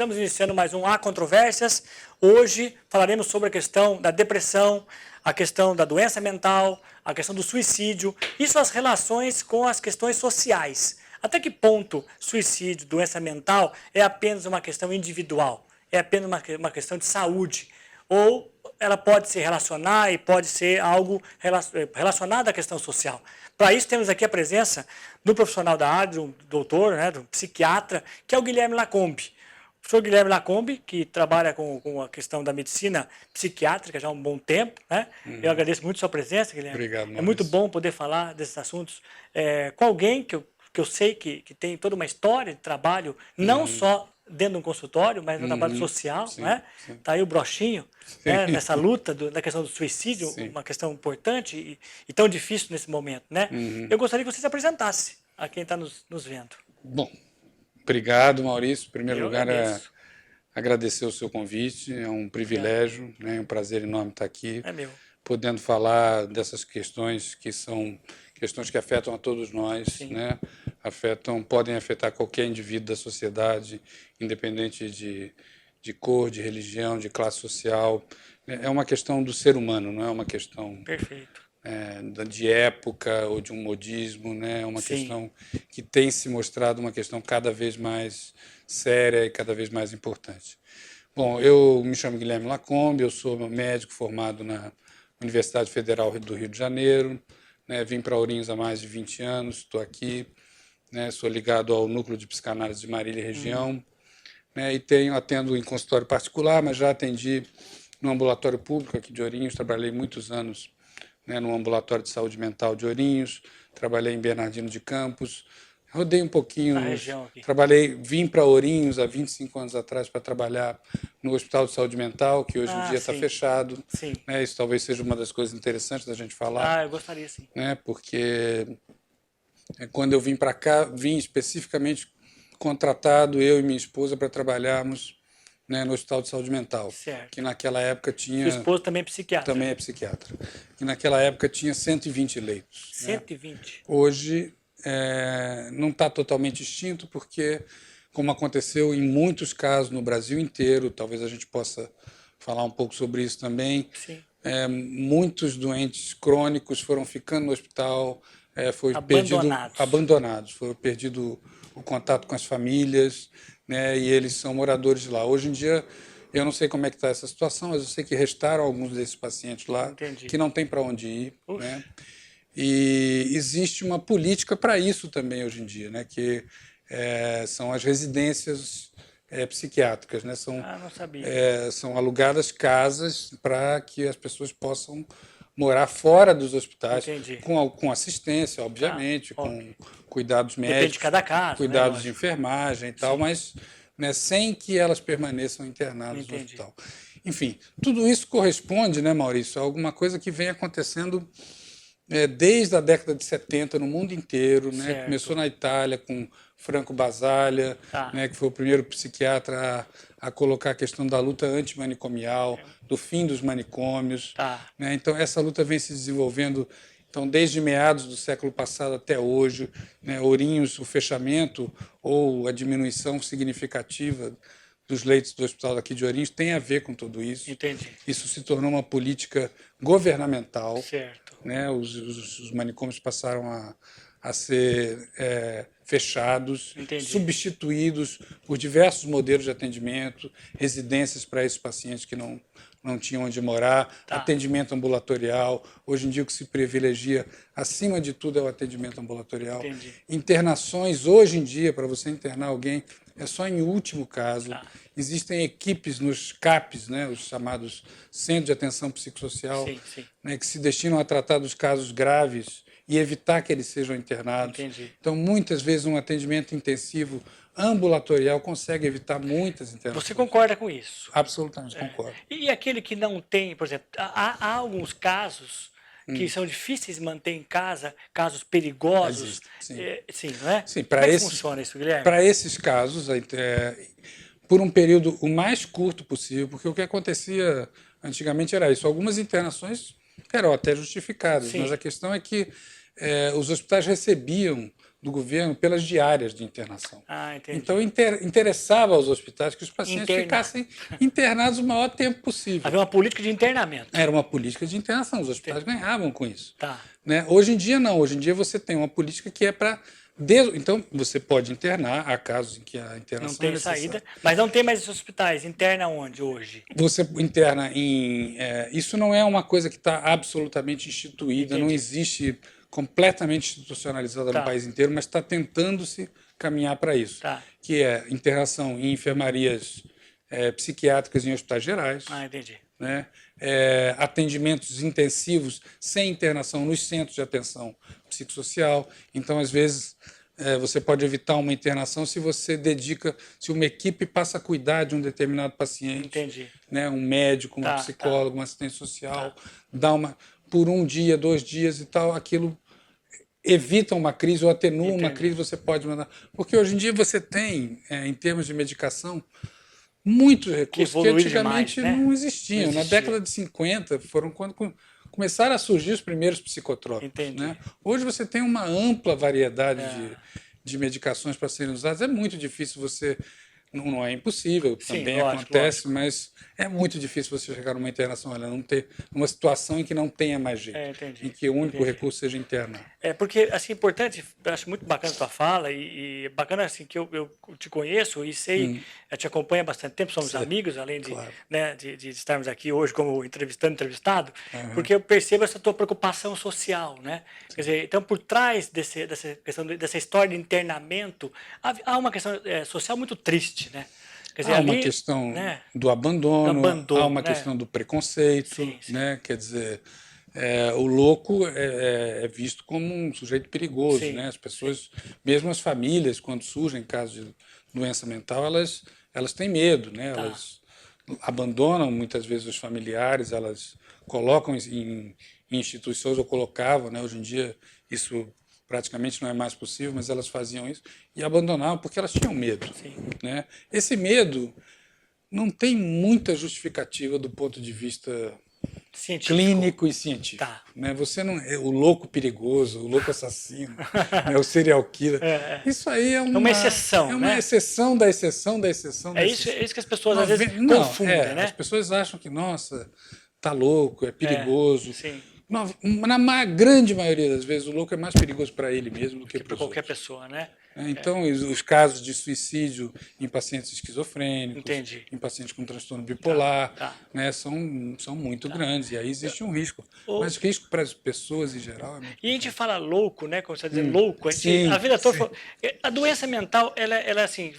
Estamos iniciando mais um Há Controvérsias. Hoje falaremos sobre a questão da depressão, a questão da doença mental, a questão do suicídio e suas relações com as questões sociais. Até que ponto suicídio, doença mental é apenas uma questão individual, é apenas uma questão de saúde, ou ela pode se relacionar e pode ser algo relacionado à questão social. Para isso, temos aqui a presença do profissional da área, do doutor, do psiquiatra, que é o Guilherme Lacombe. O professor Guilherme Lacombe, que trabalha com a questão da medicina psiquiátrica já há um bom tempo. Eu agradeço muito a sua presença, Guilherme. Obrigado, Maurício. É muito bom poder falar desses assuntos com alguém que eu sei que tem toda uma história de trabalho, não só dentro de um consultório, mas no trabalho social. Está aí o brochinho, nessa luta da questão do suicídio, uma questão importante e tão difícil nesse momento. Eu gostaria que você se apresentasse a quem está nos vendo. Bom, obrigado, Maurício. Em primeiro lugar, agradecer o seu convite. É um privilégio, é um prazer enorme estar aqui. É meu. Podendo falar dessas questões que são questões que afetam a todos nós, podem afetar qualquer indivíduo da sociedade, independente de cor, de religião, de classe social. É uma questão do ser humano, não é uma questão de época ou de um modismo, é uma questão que tem se mostrado uma questão cada vez mais séria e cada vez mais importante. Bom, eu me chamo Guilherme Lacombe, eu sou médico formado na Universidade Federal do Rio de Janeiro, vim para Ourinhos há mais de 20 anos, estou aqui, sou ligado ao Núcleo de Psicanálise de Marília e região, e atendo em consultório particular, mas já atendi no ambulatório público aqui de Ourinhos, trabalhei muitos anos no ambulatório de saúde mental de Ourinhos, trabalhei em Bernardino de Campos, rodei um pouquinho, vim para Ourinhos há 25 anos atrás para trabalhar no Hospital de Saúde Mental, que hoje em dia está fechado. Isso talvez seja uma das coisas interessantes da gente falar. Eu gostaria, sim. Porque quando eu vim para cá, vim especificamente contratado, eu e minha esposa, para trabalharmos no Hospital de Saúde Mental, que naquela época tinha... Sua esposa também é psiquiatra. Também é psiquiatra. Que naquela época tinha 120 leitos. 120? Hoje não está totalmente extinto, porque, como aconteceu em muitos casos no Brasil inteiro, talvez a gente possa falar um pouco sobre isso também, muitos doentes crônicos foram ficando no hospital, abandonados, foi perdido o contato com as famílias, e eles são moradores de lá. Hoje em dia, eu não sei como é que está essa situação, mas eu sei que restaram alguns desses pacientes lá, que não tem para onde ir. E existe uma política para isso também hoje em dia, que são as residências psiquiátricas. Não sabia. São alugadas casas para que as pessoas possam morar fora dos hospitais, com assistência, obviamente, com cuidados médicos, depende de cada caso, cuidados de enfermagem e tal, mas sem que elas permaneçam internadas no hospital. Enfim, tudo isso corresponde, Maurício, a alguma coisa que vem acontecendo desde a década de 70 no mundo inteiro. Começou na Itália com Franco Basaglia, que foi o primeiro psiquiatra a colocar a questão da luta antimanicomial, do fim dos manicômios. Então, essa luta vem se desenvolvendo desde meados do século passado até hoje. Ourinhos, o fechamento ou a diminuição significativa dos leitos do hospital aqui de Ourinhos tem a ver com tudo isso. Isso se tornou uma política governamental. Os manicômios passaram a ser fechados, substituídos por diversos modelos de atendimento, residências para esses pacientes que não tinham onde morar, atendimento ambulatorial. Hoje em dia, o que se privilegia, acima de tudo, é o atendimento ambulatorial. Internações, hoje em dia, para você internar alguém, é só em último caso. Existem equipes nos CAPs, os chamados Centros de Atenção Psicossocial, que se destinam a tratar dos casos graves e evitar que eles sejam internados. Então, muitas vezes, um atendimento intensivo ambulatorial consegue evitar muitas internações. Você concorda com isso? Absolutamente, concordo. E aquele que não tem, por exemplo, há alguns casos que são difíceis de manter em casa, casos perigosos. Não é? Sim, como é que funciona isso, Guilherme? Para esses casos, por um período o mais curto possível, porque o que acontecia antigamente era isso. Algumas internações eram até justificadas, mas a questão é que os hospitais recebiam do governo pelas diárias de internação. Ah, entendi. Então, interessava aos hospitais que os pacientes ficassem internados o maior tempo possível. Havia uma política de internamento. Era uma política de internação, os hospitais ganhavam com isso. Tá. Né? Hoje em dia, não. Hoje em dia, você tem uma política que é para... Então, você pode internar, há casos em que a internação não tem saída, mas não tem mais esses hospitais. Interna onde hoje? Você interna em... isso não é uma coisa que está absolutamente instituída, não existe completamente institucionalizada no país inteiro, mas está tentando-se caminhar para isso, que é internação em enfermarias psiquiátricas em hospitais gerais. Ah, entendi. Né? Atendimentos intensivos sem internação nos centros de atenção psicossocial. Então, às vezes, você pode evitar uma internação se você dedica, se uma equipe passa a cuidar de um determinado paciente. Entendi. Né? Um médico, um psicólogo, um assistente social, dá por 1 dia, 2 dias e tal, aquilo evita uma crise ou atenua uma crise, você pode mandar. Porque hoje em dia você tem, em termos de medicação, muitos recursos que antigamente demais, né? não existiam. Na década de 50 foram quando começaram a surgir os primeiros psicotrópicos. Né? Hoje você tem uma ampla variedade de medicações para serem usadas. É muito difícil você... Não é impossível, também acontece, mas é muito difícil você chegar numa internação, não ter uma situação em que não tenha mais jeito, em que o único recurso seja internar. Porque, assim, importante, eu acho muito bacana a tua fala e bacana, assim, que eu te conheço e sei, eu te acompanho há bastante tempo, somos amigos, além de, né, de estarmos aqui hoje como entrevistado, porque eu percebo essa tua preocupação social, né? Quer dizer, então, por trás dessa questão, dessa história de internamento, há uma questão social muito triste, né? Quer dizer, há uma questão do abandono, há uma questão do preconceito, né? Quer dizer, o louco é visto como um sujeito perigoso, né? As pessoas, mesmo as famílias, quando surgem casos de doença mental, elas têm medo, né? Elas abandonam muitas vezes os familiares, elas colocam em instituições ou colocavam, né? Hoje em dia isso praticamente não é mais possível, mas elas faziam isso e abandonavam porque elas tinham medo. Né? Esse medo não tem muita justificativa do ponto de vista clínico e científico. Né? Você não o louco perigoso, o louco assassino, né? O serial killer. Isso aí é uma exceção. É uma exceção da exceção da exceção da exceção. É isso que as pessoas às vezes confundem. Né? As pessoas acham que, nossa, tá louco, é perigoso. Na grande maioria das vezes, o louco é mais perigoso para ele mesmo do que para qualquer pessoa, né? Então, os casos de suicídio em pacientes esquizofrênicos, em pacientes com transtorno bipolar, né, são muito grandes. E aí existe um risco. Mas o risco para as pessoas, em geral, é muito E a gente fala louco, né? Como você está dizendo, louco. A vida toda... A doença mental, ela é assim...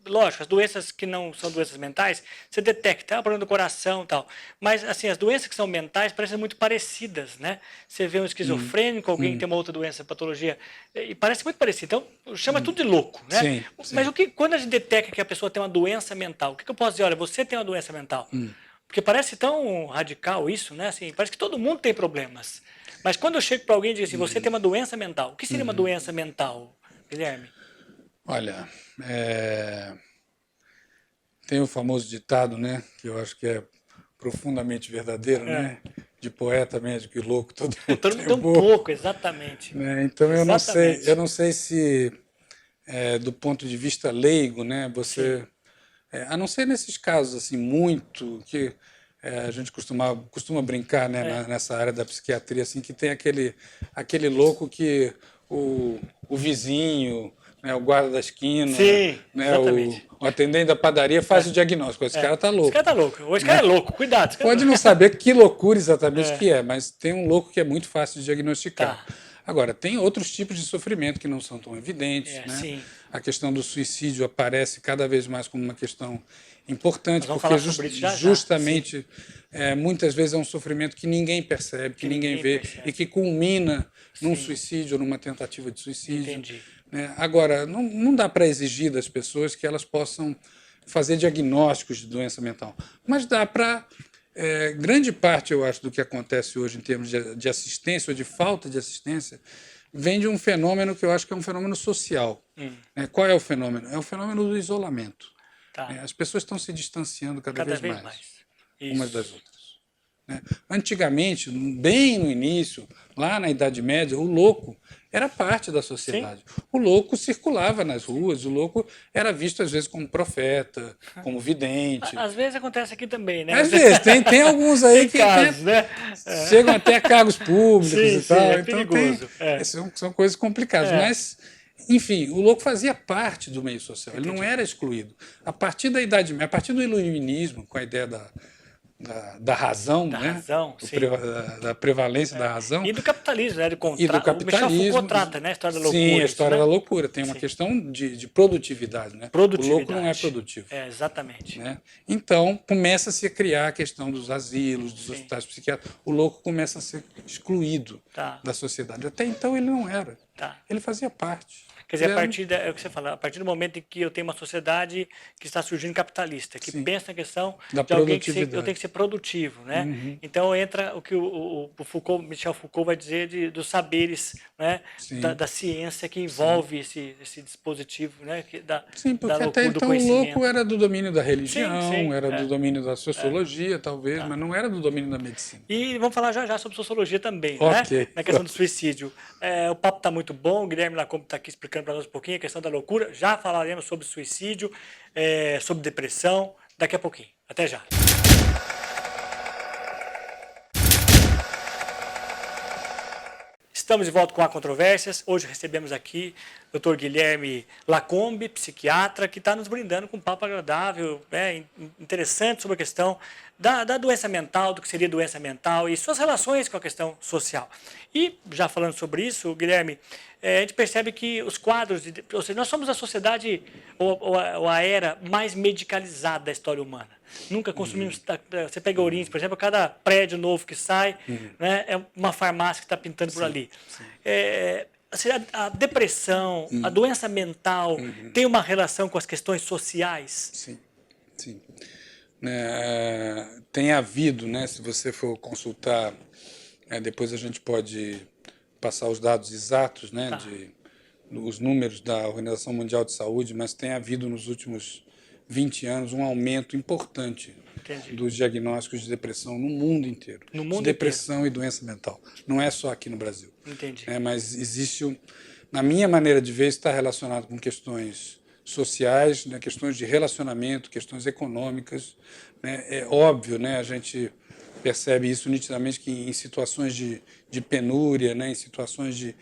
Lógico, as doenças que não são doenças mentais, você detecta, problema do coração e tal. Mas, assim, as doenças que são mentais parecem muito parecidas, né? Você vê um esquizofrênico, alguém que tem uma outra doença, patologia, e parece muito parecido. Então, chama tudo de louco, né? Mas quando a gente detecta que a pessoa tem uma doença mental, o que eu posso dizer? Olha, você tem uma doença mental. Porque parece tão radical isso, né? Assim, parece que todo mundo tem problemas. Mas quando eu chego para alguém e digo assim, você tem uma doença mental, o que seria uma doença mental, Guilherme? Olha, tem o famoso ditado, né? Que eu acho que é profundamente verdadeiro, né? De poeta, médico e louco, todo mundo tem um pouco, exatamente. Né? Então, eu não sei se, do ponto de vista leigo, né? Você, a não ser nesses casos assim muito que a gente costuma brincar, né? Nessa área da psiquiatria, assim, que tem aquele louco que o vizinho, né, o guarda da esquina, né, o atendente da padaria faz o diagnóstico. Esse cara está louco. Esse cara está louco. Hoje esse cara é louco, cuidado. Pode não saber que loucura exatamente que é, mas tem um louco que é muito fácil de diagnosticar. Agora, tem outros tipos de sofrimento que não são tão evidentes. Né? A questão do suicídio aparece cada vez mais como uma questão importante, porque justamente muitas vezes é um sofrimento que ninguém percebe, que ninguém vê, e que culmina num suicídio, numa tentativa de suicídio. Entendi. Agora, não dá para exigir das pessoas que elas possam fazer diagnósticos de doença mental, mas dá para... grande parte, eu acho, do que acontece hoje em termos de assistência ou de falta de assistência vem de um fenômeno que eu acho que é um fenômeno social. Qual é o fenômeno? É o fenômeno do isolamento. As pessoas estão se distanciando cada vez mais umas das outras. né? Antigamente, bem no início, lá na Idade Média, o louco era parte da sociedade. Sim. O louco circulava nas ruas, o louco era visto às vezes como profeta, como vidente. Às vezes acontece aqui também, né? Às vezes, tem alguns aí Tem que casos, né? chegam até a cargos públicos Sim, e sim, tal. é Então perigoso. são coisas complicadas. É. Mas, enfim, o louco fazia parte do meio social, ele não era excluído. A partir da Idade Média, a partir do iluminismo, com a ideia da razão, Da né? razão, sim. Da prevalência da razão. E do capitalismo, né? E do O Michel capitalismo. Foucault trata, né? A história da loucura. Sim, a isso, história né? da loucura. Tem uma questão de produtividade, né? O louco não é produtivo. Exatamente. Né? Então, começa-se a criar a questão dos asilos, dos hospitais psiquiátricos. O louco começa a ser excluído da sociedade. Até então ele não era. Ele fazia parte. Quer dizer, é o que você fala, a partir do momento em que eu tenho uma sociedade que está surgindo capitalista, que pensa na questão de alguém que eu tenho que ser produtivo, né? Uhum. Então entra o que o Foucault, Michel Foucault vai dizer dos saberes, né? Da ciência que envolve esse dispositivo, né? Sim, porque até então o louco era do domínio da religião, era do domínio da sociologia, talvez, mas não era do domínio da medicina. E vamos falar já sobre sociologia também, okay. né? Na questão do suicídio. O papo está muito bom, o Guilherme Lacombe está aqui explicando para nós um pouquinho a questão da loucura. Já falaremos sobre suicídio, sobre depressão, daqui a pouquinho. Até já. Estamos de volta com a Controvérsias. Hoje recebemos aqui o Dr. Guilherme Lacombe, psiquiatra, que está nos brindando com um papo agradável, interessante sobre a questão da doença mental, do que seria doença mental e suas relações com a questão social. E, já falando sobre isso, Guilherme, a gente percebe que os quadros, ou seja, nós somos a sociedade ou a era mais medicalizada da história humana. Nunca consumimos. Você pega Ourinhos, por exemplo, cada prédio novo que sai, né, é uma farmácia que está pintando por ali. A depressão, a doença mental, tem uma relação com as questões sociais? Sim, sim. Tem havido, né, se você for consultar, depois a gente pode passar os dados exatos, né, os números da Organização Mundial de Saúde, mas tem havido nos últimos 20 anos um aumento importante dos diagnósticos de depressão no mundo inteiro. No mundo depressão inteiro. E doença mental. Não é só aqui no Brasil. Entendi. Mas existe, na minha maneira de ver, está relacionado com questões sociais, né, questões de relacionamento, questões econômicas. Né? É óbvio, né, a gente percebe isso nitidamente que em situações de penúria, né, em situações de...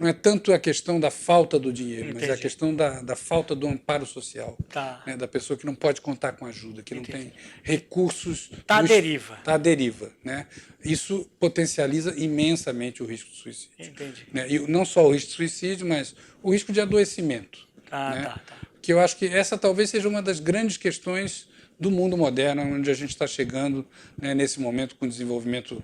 Não é tanto a questão da falta do dinheiro, mas é a questão da falta do amparo social. Né, da pessoa que não pode contar com ajuda, que não tem recursos... Está à deriva. Está à deriva. Né? Isso potencializa imensamente o risco de suicídio. Entendi. Né? E não só o risco de suicídio, mas o risco de adoecimento. Que eu acho que essa talvez seja uma das grandes questões do mundo moderno, onde a gente está chegando, né, nesse momento com o desenvolvimento,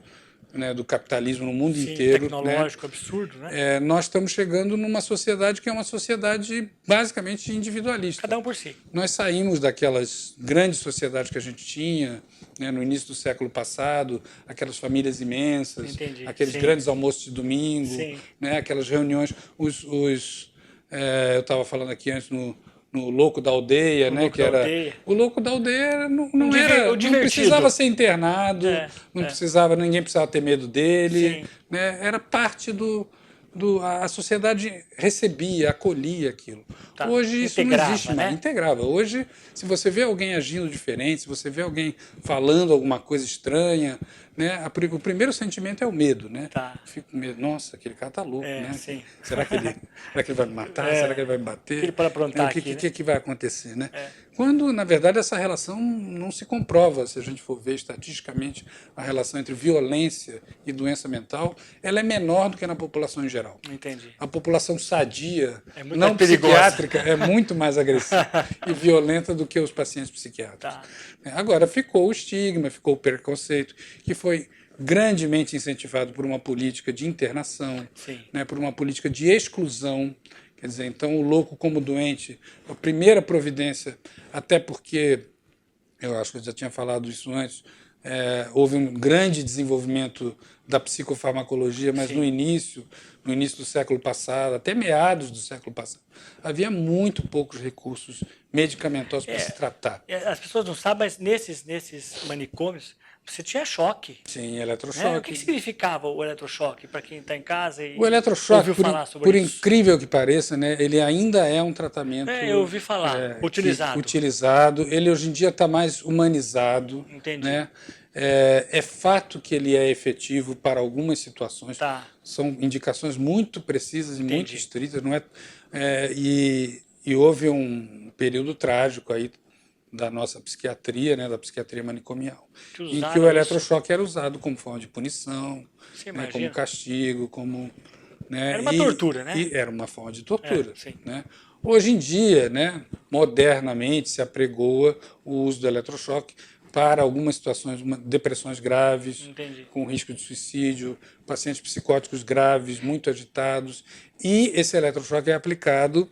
né, do capitalismo no mundo inteiro. Tecnológico, né? Absurdo, né? Nós estamos chegando numa sociedade que é uma sociedade basicamente individualista. Cada um por si. Nós saímos daquelas grandes sociedades que a gente tinha, né, no início do século passado, aquelas famílias imensas, aqueles grandes almoços de domingo, né, aquelas reuniões, eu estava falando aqui antes no Louco da Aldeia, né? O Louco da Aldeia não precisava ser internado, ninguém precisava ter medo dele, né? Era parte a sociedade recebia, acolhia aquilo. Hoje isso não existe mais, integrava. Hoje, se você vê alguém agindo diferente, se você vê alguém falando alguma coisa estranha, né, o primeiro sentimento é o medo, né? Fico com medo, nossa, aquele cara tá louco, né? Sim. Será que ele vai me matar? Será que ele vai me bater? Ele pode aprontar o que vai acontecer, né? Quando, na verdade, essa relação não se comprova, se a gente for ver estatisticamente a relação entre violência e doença mental, ela é menor do que na população em geral. Entendi. A população sadia, não psiquiátrica, é muito mais agressiva e violenta do que os pacientes psiquiátricos. Agora, ficou o estigma, ficou o preconceito, que foi grandemente incentivado por uma política de internação, né, por uma política de exclusão. Quer dizer, então, o louco como doente, a primeira providência, até porque, eu acho que eu já tinha falado isso antes, houve um grande desenvolvimento da psicofarmacologia, mas no início do século passado, até meados do século passado, havia muito poucos recursos medicamentosos para se tratar. As pessoas não sabem, mas nesses manicômios, você tinha choque. Sim, Né? eletrochoque. O que significava o eletrochoque para quem está em casa e O eletrochoque, ouviu falar sobre por isso? incrível que pareça, né, ele ainda é um tratamento Eu ouvi falar, utilizado. utilizado. Ele hoje em dia está mais humanizado. Entendi. Né? É fato que ele é efetivo para algumas situações. Tá. São indicações muito precisas e Entendi. muito estritas. Não e houve um período trágico aí da nossa psiquiatria, né, da psiquiatria manicomial, em que o eletrochoque era usado como forma de punição, né, como castigo, como... Né, era uma tortura, né? E era uma forma de tortura. Né? Hoje em dia, né, modernamente, se apregoa o uso do eletrochoque para algumas situações, depressões graves, Entendi. com risco de suicídio, pacientes psicóticos graves, muito agitados, e esse eletrochoque é aplicado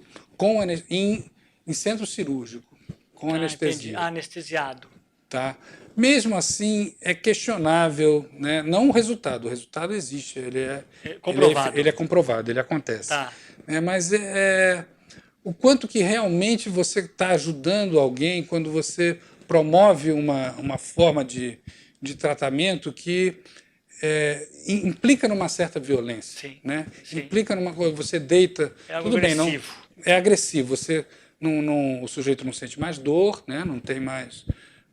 em centro cirúrgico, com anestesia. Entendi. Anestesiado. Tá? Mesmo assim, é questionável, né? Não o resultado existe, ele é comprovado, ele é comprovado, ele acontece. Tá. Mas o quanto que realmente você está ajudando alguém quando você promove uma forma de tratamento que implica numa certa violência. Sim. Né? Sim. Implica numa coisa, você deita... Tudo agressivo. Bem, não, é agressivo, você... o sujeito não sente mais dor, né? Não tem mais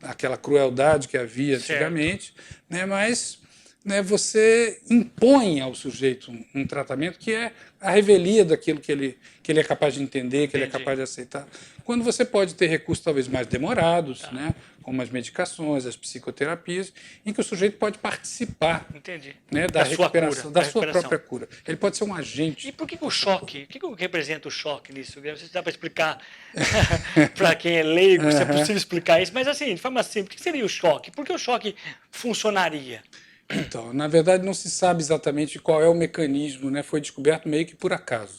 aquela crueldade que havia antigamente, né? Mas, né, você impõe ao sujeito um tratamento que é a revelia daquilo que ele é capaz de entender, que ele é capaz de aceitar. Quando você pode ter recursos talvez mais demorados, né? Como as medicações, as psicoterapias, em que o sujeito pode participar né, da recuperação, da sua própria cura. Ele pode ser um agente. E por que o choque? O que representa o choque nisso? Não sei se dá para explicar para quem é leigo, se é possível explicar isso, mas assim, de forma simples, o que seria o choque? Por que o choque funcionaria? Então, na verdade, não se sabe exatamente qual é o mecanismo, né? Foi descoberto meio que por acaso.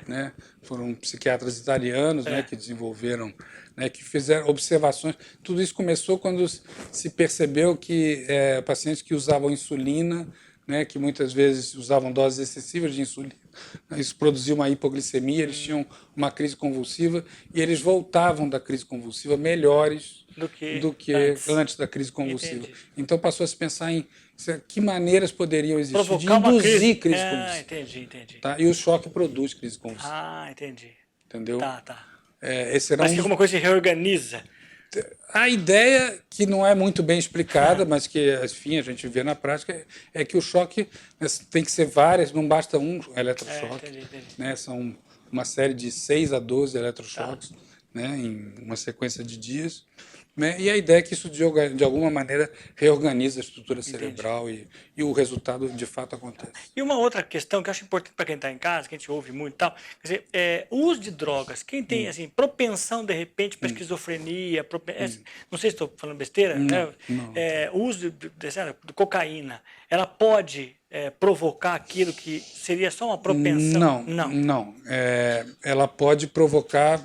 Né? Foram psiquiatras italianos né, que desenvolveram, né, que fizeram observações. Tudo isso começou quando se percebeu que pacientes que usavam insulina, né, que muitas vezes usavam doses excessivas de insulina, isso produzia uma hipoglicemia, eles tinham uma crise convulsiva e eles voltavam da crise convulsiva melhores do que antes da crise convulsiva. Entendi. Então passou a se pensar em que maneiras poderiam existir provocar de induzir crise convulsiva. Entendi. Tá? E o choque produz crise convulsiva. Entendi. Entendeu? Tá. Mas que alguma coisa se reorganiza. A ideia, que não é muito bem explicada, mas que, enfim, a gente vê na prática, é que o choque tem que ser várias, não basta um eletrochoque. Entendi. Né? São uma série de 6 a 12 eletrochoques né? Em uma sequência de dias. Né? E a ideia é que isso, de alguma maneira, reorganiza a estrutura cerebral e o resultado, de fato, acontece. E uma outra questão que eu acho importante para quem está em casa, que a gente ouve muito e tal, quer dizer, o uso de drogas, quem tem assim, propensão, de repente, para esquizofrenia, não sei se estou falando besteira, né? O uso de cocaína, ela pode provocar aquilo que seria só uma propensão? Não. Ela pode provocar...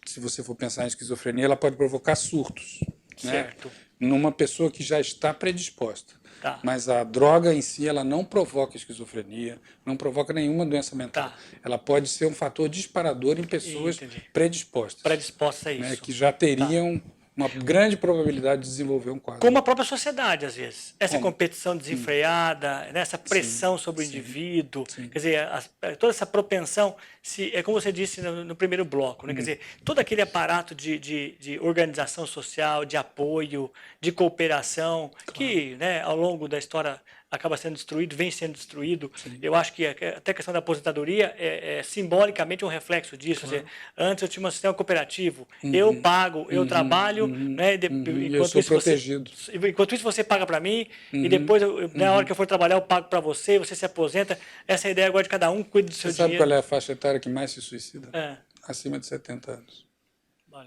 Se você for pensar em esquizofrenia, ela pode provocar surtos. Certo. Né? Numa pessoa que já está predisposta. Tá. Mas a droga em si, ela não provoca esquizofrenia, não provoca nenhuma doença mental. Ela pode ser um fator disparador em pessoas predispostas. Predispostas a isso. Né? Que já teriam uma grande probabilidade de desenvolver um quadro. Como a própria sociedade, às vezes. Essa competição desenfreada, essa pressão sobre o indivíduo, quer dizer, toda essa propensão, é como você disse no primeiro bloco, né? Quer dizer, todo aquele aparato de organização social, de apoio, de cooperação, que né, ao longo da história acaba sendo destruído, vem sendo destruído. Eu acho que até a questão da aposentadoria é simbolicamente um reflexo disso. Quer dizer, antes eu tinha um sistema cooperativo, eu pago, eu trabalho, né, eu sou protegido. Enquanto isso você paga para mim, e depois, na hora que eu for trabalhar, eu pago para você, você se aposenta. Essa é a ideia agora de cada um, cuida do seu dinheiro. Você sabe qual é a faixa etária que mais se suicida? Acima de 70 anos.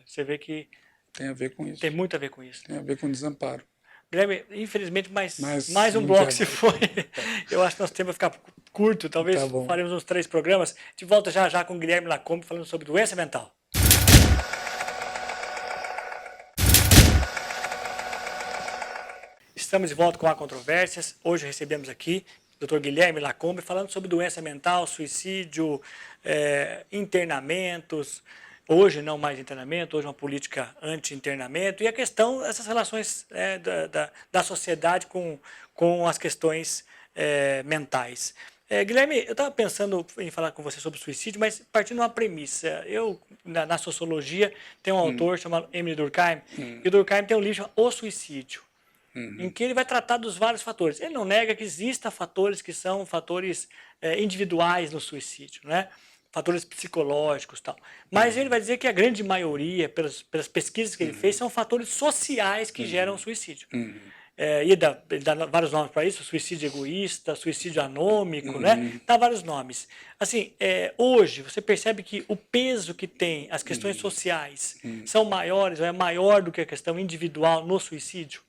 Você vê que... Tem a ver com isso. Tem muito a ver com isso. Tem a ver com desamparo. Guilherme, infelizmente, mais um bloco se foi. Eu acho que nosso tempo vai ficar curto, talvez faremos uns 3 programas. A gente volta já com o Guilherme Lacombe falando sobre doença mental. Estamos de volta com A Controvérsias. Hoje recebemos aqui o Dr. Guilherme Lacombe falando sobre doença mental, suicídio, internamentos, Hoje não mais internamento, hoje uma política anti-internamento, e a questão, essas relações da sociedade com as questões mentais. Guilherme, eu estava pensando em falar com você sobre suicídio, mas partindo de uma premissa. Eu, na sociologia, tem um autor chamado Emile Durkheim, e o Durkheim tem um livro chamado O Suicídio, em que ele vai tratar dos vários fatores. Ele não nega que existam fatores que são fatores individuais no suicídio, né? Fatores psicológicos e tal. Mas ele vai dizer que a grande maioria, pelas pesquisas que ele fez, são fatores sociais que geram suicídio. E ele dá vários nomes para isso: suicídio egoísta, suicídio anômico, né? Dá vários nomes. Assim, hoje você percebe que o peso que tem as questões sociais são maiores, ou é maior do que a questão individual no suicídio?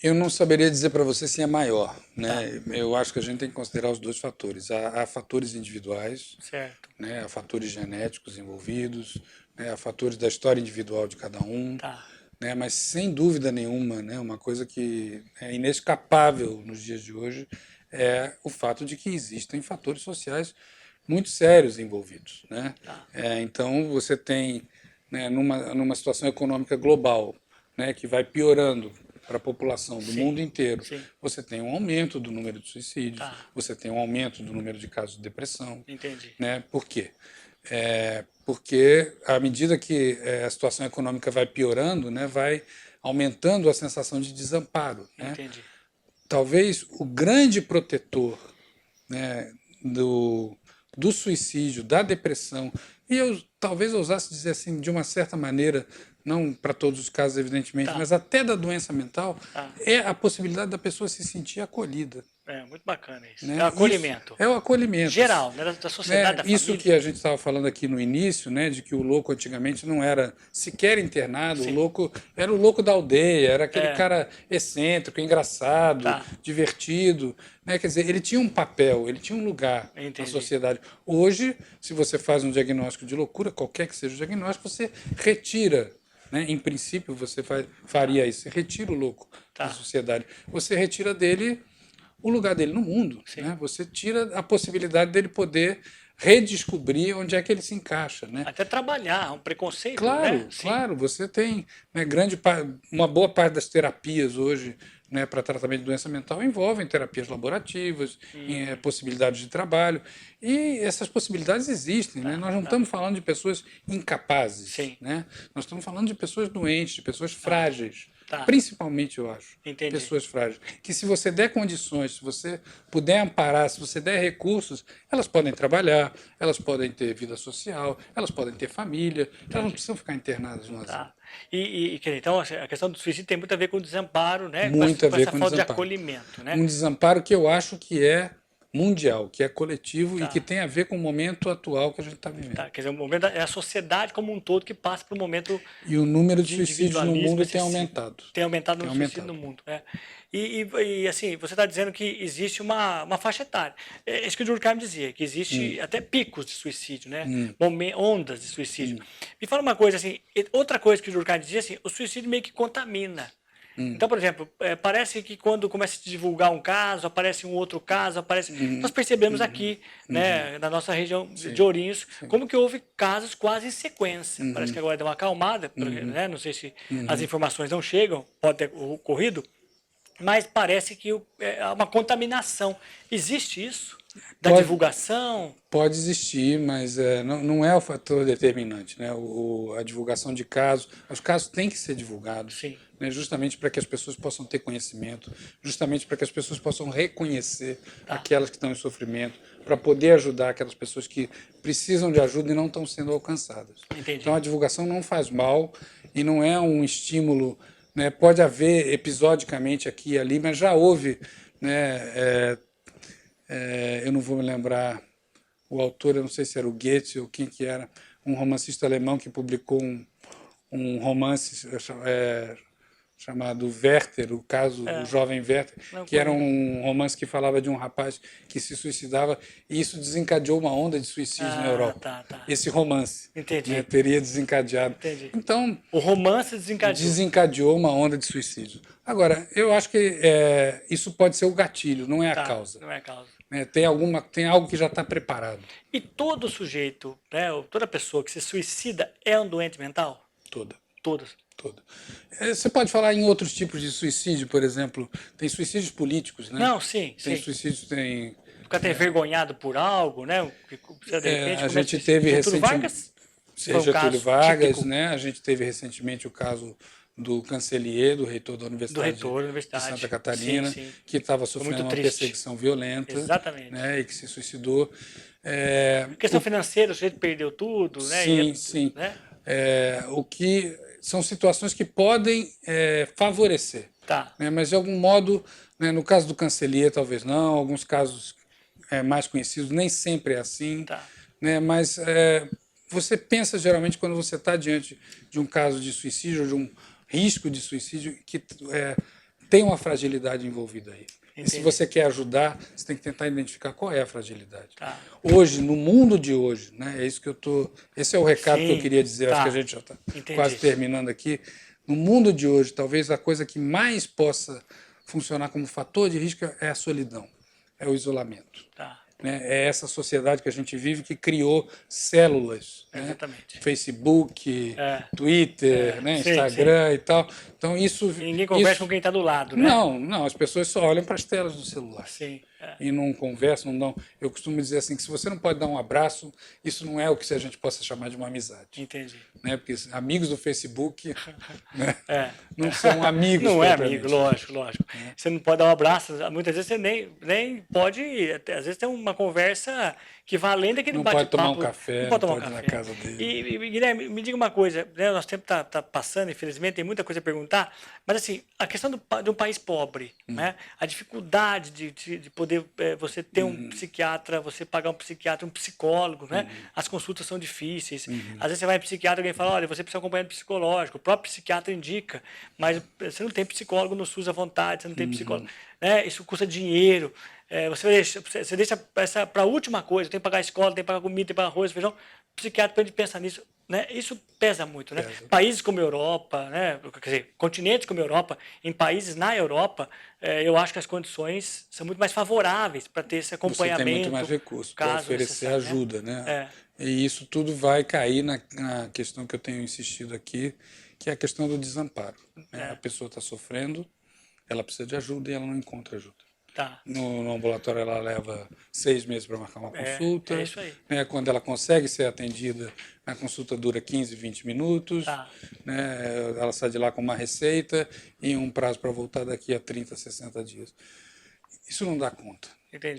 Eu não saberia dizer para você se é maior, né? Tá. Eu acho que a gente tem que considerar os dois fatores. Há fatores individuais, Certo. né? Há fatores genéticos envolvidos, né? Há fatores da história individual de cada um, Tá. né? Mas sem dúvida nenhuma, né? Uma coisa que é inescapável nos dias de hoje é o fato de que existem fatores sociais muito sérios envolvidos, né? Tá. Então você tem, né, numa situação econômica global, né, que vai piorando para a população do mundo inteiro, Sim. você tem um aumento do número de suicídios, Tá. você tem um aumento do número de casos de depressão. Entendi. Né? Por quê? Porque à medida que a situação econômica vai piorando, né, vai aumentando a sensação de desamparo. Né? Entendi. Talvez o grande protetor, né, do suicídio, da depressão, e eu talvez ousasse dizer assim, de uma certa maneira, não para todos os casos, evidentemente, Tá. mas até da doença mental, Tá. é a possibilidade da pessoa se sentir acolhida. Muito bacana isso. Né? É o acolhimento. Isso é o acolhimento. Geral, né, da sociedade, da Isso família. que a gente estava falando aqui no início, né, de que o louco antigamente não era sequer internado, Sim. o louco era o louco da aldeia, era aquele cara excêntrico, engraçado, Tá. divertido. Né? Quer dizer, ele tinha um papel, ele tinha um lugar na Entendi. sociedade. Hoje, se você faz um diagnóstico de loucura, qualquer que seja o diagnóstico, você retira. Né? Em princípio, você faria isso. Você retira o louco da sociedade. Você retira dele o lugar dele no mundo. Né? Você tira a possibilidade dele poder redescobrir onde é que ele se encaixa. Né? Até trabalhar, um preconceito, Claro, né? claro. Você tem, né, uma boa parte das terapias hoje, né, para tratamento de doença mental envolvem terapias laborativas, possibilidades de trabalho. E essas possibilidades existem. Né? Nós não estamos falando de pessoas incapazes. Sim. Né? Nós estamos falando de pessoas doentes, de pessoas frágeis. Tá. Principalmente, eu acho, Entendi. pessoas frágeis. Que se você der condições, se você puder amparar, se você der recursos, elas podem trabalhar, elas podem ter vida social, elas podem ter família, elas não precisam ficar internadas no asilo. Tá. Então, a questão do suicídio tem muito a ver com o desamparo, né? Muito a ver essa com falta de desamparo. acolhimento, né? Um desamparo que eu acho que é mundial, que é coletivo e que tem a ver com o momento atual que a gente está vivendo. Tá. Quer dizer, o momento é a sociedade como um todo que passa por um momento E o número de de suicídios no mundo tem excessivo. aumentado. Tem aumentado no suicídio no mundo. E assim, você está dizendo que existe uma faixa etária. É isso que o Durkheim dizia, que existe até picos de suicídio, né? Ondas de suicídio. Me fala uma coisa assim, outra coisa que o Durkheim dizia assim, o suicídio meio que contamina. Então, por exemplo, parece que quando começa a se divulgar um caso, aparece um outro caso, aparece. Nós percebemos aqui, né, na nossa região de Ourinhos, como que houve casos quase em sequência. Parece que agora deu uma acalmada, né? Não sei se as informações não chegam, pode ter ocorrido, mas parece que há uma contaminação. Existe isso? Da divulgação? Pode existir, mas não é o fator determinante. Né? A divulgação de casos, os casos têm que ser divulgados. Sim. Né? Justamente para que as pessoas possam ter conhecimento, justamente para que as pessoas possam reconhecer aquelas que estão em sofrimento, para poder ajudar aquelas pessoas que precisam de ajuda e não estão sendo alcançadas. Entendi. Então a divulgação não faz mal e não é um estímulo. Né? Pode haver episodicamente aqui e ali, mas já houve, né, eu não vou me lembrar o autor, eu não sei se era o Goethe ou quem que era, um romancista alemão que publicou um romance chamado Werther, o caso do jovem Werther, que era um romance que falava de um rapaz que se suicidava, e isso desencadeou uma onda de suicídios na Europa. Esse romance, né, teria desencadeado. Então, o romance desencadeou uma onda de suicídio. Agora, eu acho que isso pode ser o gatilho, não é a causa. Não é a causa. Tem algo que já está preparado. E todo sujeito, né, toda pessoa que se suicida é um doente mental? Todas. Você pode falar em outros tipos de suicídio, por exemplo, tem suicídios políticos, né? Não, sim. Tem suicídios, tem... Ficar envergonhado por algo, né? De repente, a gente teve recentemente... Getúlio Vargas, típico. né? A gente teve recentemente o caso do Cancelier, do reitor da Universidade de Santa Catarina, que estava sofrendo uma perseguição violenta. Exatamente. Né? E que se suicidou. Questão financeira, o sujeito perdeu tudo, né? Sim. Né? O que são situações que podem favorecer. Né? Mas, de algum modo, né, no caso do Cancelier, talvez não, alguns casos mais conhecidos, nem sempre é assim. Né? Mas você pensa, geralmente, quando você está diante de um caso de suicídio, ou de um risco de suicídio, que tem uma fragilidade envolvida aí. Entendi. E se você quer ajudar, você tem que tentar identificar qual é a fragilidade. Hoje, no mundo de hoje, né, esse é o recado que eu queria dizer, acho que a gente já está quase terminando aqui. No mundo de hoje, talvez a coisa que mais possa funcionar como fator de risco é a solidão, é o isolamento. Né? É essa sociedade que a gente vive que criou células, né? Facebook, Twitter, né? Instagram e tal. Então isso e ninguém conversa com quem está do lado, né? Não, as pessoas só olham para as telas do celular. E não conversam, não. Eu costumo dizer assim que se você não pode dar um abraço, isso não é o que a gente possa chamar de uma amizade. Entendi. Né? Porque amigos do Facebook, né? Não são amigos. Não é amigo, lógico. Você não pode dar um abraço, muitas vezes você nem pode, às vezes tem uma conversa que vai além daquele bate-papo. Não pode tomar um café, não pode ir na casa dele. E Guilherme, me diga uma coisa, né? O nosso tempo está passando, infelizmente, tem muita coisa a perguntar, mas assim, a questão de um país pobre, né? A dificuldade de poder você ter um psiquiatra, você pagar um psiquiatra, um psicólogo, né? As consultas são difíceis. Às vezes você vai em psiquiatra e alguém fala, olha, você precisa de acompanhamento psicológico, o próprio psiquiatra indica, mas você não tem psicólogo no SUS à vontade, você não tem psicólogo, né? Isso custa dinheiro. Você deixa para a última coisa, tem que pagar a escola, tem que pagar comida, tem que pagar arroz, feijão. O psiquiatra, para ele pensar nisso, né? Isso pesa muito. Né? Países como a Europa, né? Quer dizer, continentes como a Europa, em países na Europa, eu acho que as condições são muito mais favoráveis para ter esse acompanhamento. Você tem muito mais recursos para oferecer ajuda. Né? E isso tudo vai cair na questão que eu tenho insistido aqui, que é a questão do desamparo. Né? A pessoa está sofrendo, ela precisa de ajuda e ela não encontra ajuda. No ambulatório ela leva 6 meses para marcar uma consulta. É isso aí. Né? Quando ela consegue ser atendida, a consulta dura 15, 20 minutos. Né? Ela sai de lá com uma receita e um prazo para voltar daqui a 30, 60 dias. Isso não dá conta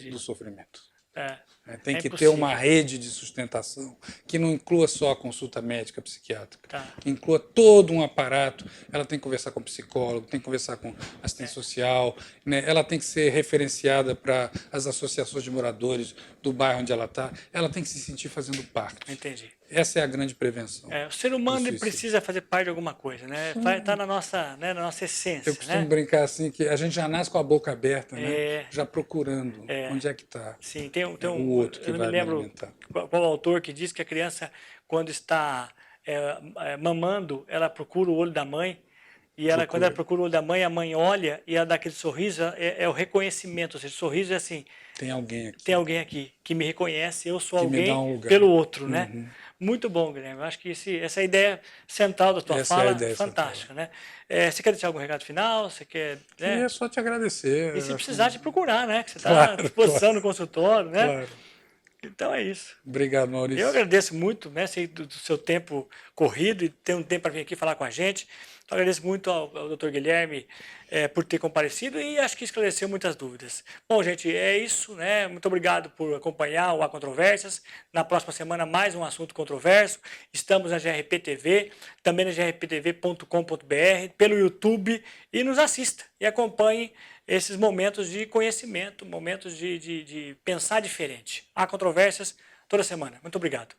do sofrimento. Tem que ter uma rede de sustentação que não inclua só a consulta médica psiquiátrica, que inclua todo um aparato. Ela tem que conversar com o psicólogo, tem que conversar com assistente social, né? Ela tem que ser referenciada para as associações de moradores do bairro onde ela está. Ela tem que se sentir fazendo parte. Entendi. Essa é a grande prevenção. O ser humano ele precisa fazer parte de alguma coisa, né? Está na nossa essência. Eu costumo brincar assim que a gente já nasce com a boca aberta, né? Já procurando onde é que está. Sim, tem o outro que eu não vai me lembro alimentar. Qual autor que diz que a criança, quando está mamando, ela procura o olho da mãe. E quando ela procura o olho da mãe, a mãe olha e ela dá aquele sorriso, é o reconhecimento. Ou seja, o sorriso é assim: tem alguém aqui que me reconhece, eu sou alguém pelo outro, né? Muito bom, Guilherme. Eu acho que essa é a ideia central da tua fala, fantástica, né? Você quer deixar algum recado final? Você quer? É só te agradecer. E se precisar te procurar, né? Que você está à disposição no consultório, né? Claro. Então é isso. Obrigado, Maurício. Eu agradeço muito, né, do seu tempo corrido e ter um tempo para vir aqui falar com a gente. Então, agradeço muito ao Dr. Guilherme por ter comparecido e acho que esclareceu muitas dúvidas. Bom, gente, é isso, né? Muito obrigado por acompanhar o Há Controvérsias. Na próxima semana, mais um assunto controverso. Estamos na GRP TV, também na grptv.com.br, pelo YouTube, e nos assista e acompanhe esses momentos de conhecimento, momentos de pensar diferente. Há Controvérsias toda semana. Muito obrigado.